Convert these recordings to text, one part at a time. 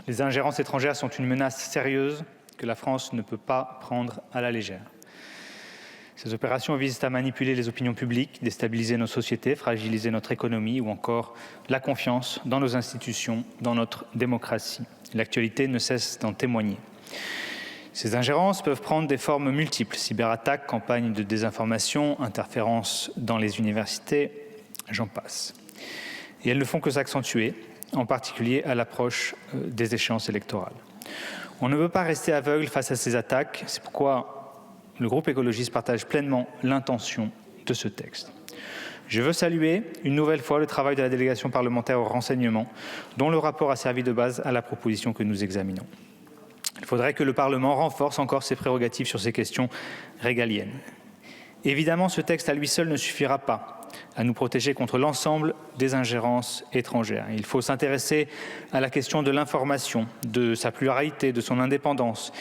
Les ingérences étrangères sont une menace sérieuse que la France ne peut pas prendre à la légère. Ces opérations visent à manipuler les opinions publiques, déstabiliser nos sociétés, fragiliser notre économie ou encore la confiance dans nos institutions, dans notre démocratie. L'actualité ne cesse d'en témoigner. Ces ingérences peuvent prendre des formes multiples, cyberattaques, campagnes de désinformation, interférences dans les universités, j'en passe. Et elles ne font que s'accentuer, en particulier à l'approche des échéances électorales. On ne peut pas rester aveugle face à ces attaques, c'est pourquoi le groupe écologiste partage pleinement l'intention de ce texte. Je veux saluer une nouvelle fois le travail de la délégation parlementaire au renseignement, dont le rapport a servi de base à la proposition que nous examinons. Il faudrait que le Parlement renforce encore ses prérogatives sur ces questions régaliennes. Évidemment, ce texte à lui seul ne suffira pas à nous protéger contre l'ensemble des ingérences étrangères. Il faut s'intéresser à la question de l'information, de sa pluralité, de son indépendance.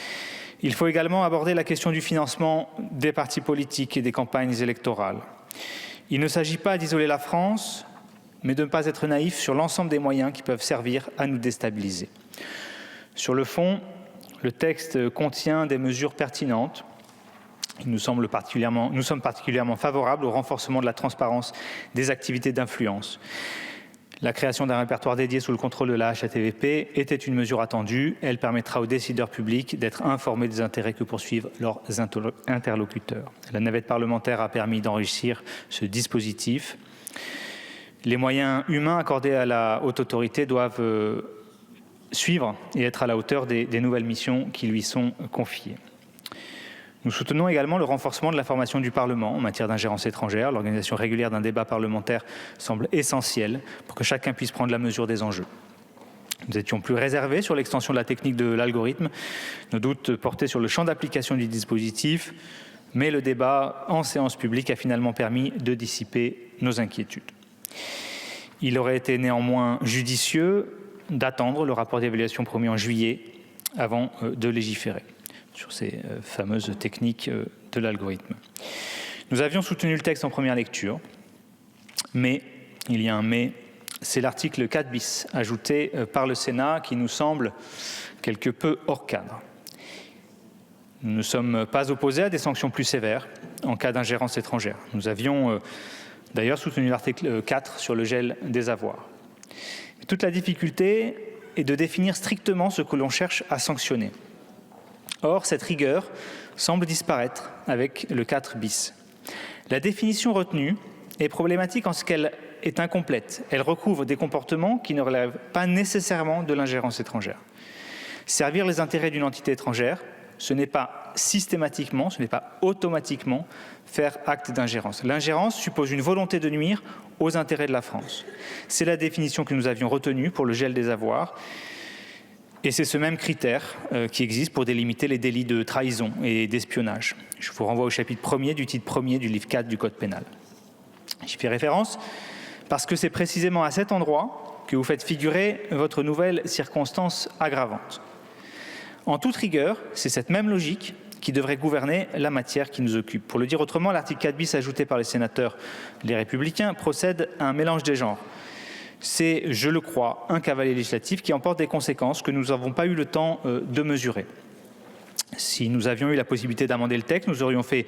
Il faut également aborder la question du financement des partis politiques et des campagnes électorales. Il ne s'agit pas d'isoler la France, mais de ne pas être naïf sur l'ensemble des moyens qui peuvent servir à nous déstabiliser. Sur le fond, le texte contient des mesures pertinentes. Nous sommes particulièrement favorables au renforcement de la transparence des activités d'influence. La création d'un répertoire dédié sous le contrôle de la HATVP était une mesure attendue. Elle permettra aux décideurs publics d'être informés des intérêts que poursuivent leurs interlocuteurs. La navette parlementaire a permis d'enrichir ce dispositif. Les moyens humains accordés à la haute autorité doivent suivre et être à la hauteur des nouvelles missions qui lui sont confiées. Nous soutenons également le renforcement de la formation du Parlement en matière d'ingérence étrangère. L'organisation régulière d'un débat parlementaire semble essentielle pour que chacun puisse prendre la mesure des enjeux. Nous étions plus réservés sur l'extension de la technique de l'algorithme. Nos doutes portaient sur le champ d'application du dispositif, mais le débat en séance publique a finalement permis de dissiper nos inquiétudes. Il aurait été néanmoins judicieux d'attendre le rapport d'évaluation promis en juillet avant de légiférer sur ces fameuses techniques de l'algorithme. Nous avions soutenu le texte en première lecture, mais, il y a un mais, c'est l'article 4 bis ajouté par le Sénat qui nous semble quelque peu hors cadre. Nous ne sommes pas opposés à des sanctions plus sévères en cas d'ingérence étrangère. Nous avions d'ailleurs soutenu l'article 4 sur le gel des avoirs. Toute la difficulté est de définir strictement ce que l'on cherche à sanctionner. Or, cette rigueur semble disparaître avec le 4 bis. La définition retenue est problématique en ce qu'elle est incomplète. Elle recouvre des comportements qui ne relèvent pas nécessairement de l'ingérence étrangère. Servir les intérêts d'une entité étrangère, ce n'est pas systématiquement, ce n'est pas automatiquement faire acte d'ingérence. L'ingérence suppose une volonté de nuire aux intérêts de la France. C'est la définition que nous avions retenue pour le gel des avoirs. Et c'est ce même critère qui existe pour délimiter les délits de trahison et d'espionnage. Je vous renvoie au chapitre 1er du titre 1er du livre 4 du Code pénal. J'y fais référence parce que c'est précisément à cet endroit que vous faites figurer votre nouvelle circonstance aggravante. En toute rigueur, c'est cette même logique qui devrait gouverner la matière qui nous occupe. Pour le dire autrement, l'article 4 bis ajouté par les sénateurs Les Républicains procède à un mélange des genres. C'est, je le crois, un cavalier législatif qui emporte des conséquences que nous n'avons pas eu le temps de mesurer. Si nous avions eu la possibilité d'amender le texte, nous aurions fait,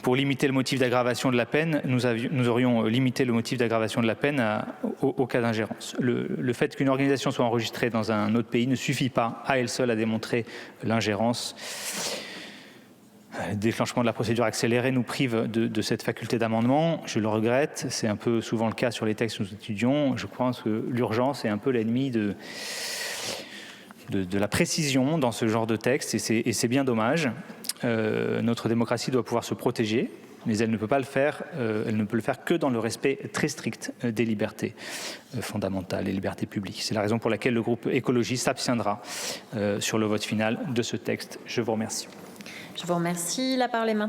pour limiter le motif d'aggravation de la peine, nous aurions limité le motif d'aggravation de la peine au cas d'ingérence. Le fait qu'une organisation soit enregistrée dans un autre pays ne suffit pas à elle seule à démontrer l'ingérence. Le déclenchement de la procédure accélérée nous prive de cette faculté d'amendement. Je le regrette, c'est un peu souvent le cas sur les textes que nous étudions. Je pense que l'urgence est un peu l'ennemi de la précision dans ce genre de texte, et c'est bien dommage. Notre démocratie doit pouvoir se protéger, mais elle ne peut pas le faire, elle ne peut le faire que dans le respect très strict des libertés fondamentales et libertés publiques. C'est la raison pour laquelle le groupe écologiste s'abstiendra sur le vote final de ce texte. Je vous remercie. Je vous remercie. La parole est maintenant